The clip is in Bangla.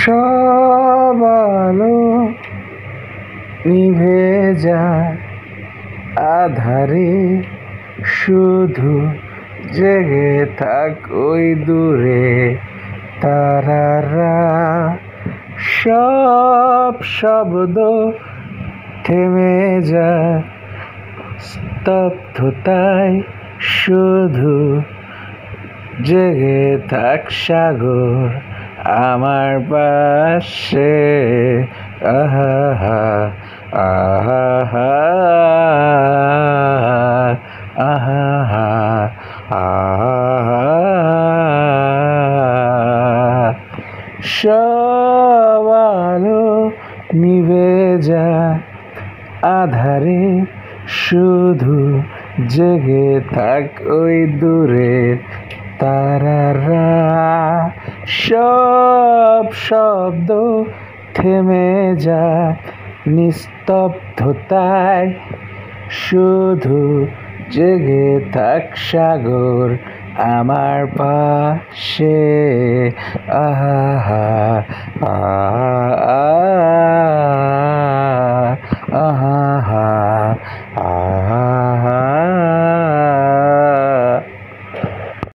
সব আলো নিভে যায়, আধারে শুধু জেগে থাক ওই দূরে তারারা। সব শব্দ থেমে যায়, স্তব্ধতায় শুধু জেগে থাক সাগর আমার পাশে। আহা হা, আহা হা, আহা হা, আহা। সব আলো নিভে যায়, আধারে শুধু জেগে থাক ওই দূরের তারারা। সব শব্দ থেমে যায়, নিস্তব্ধতায় শুধু জেগে থাক সাগর আমার পাশে। আহা হা, আহা।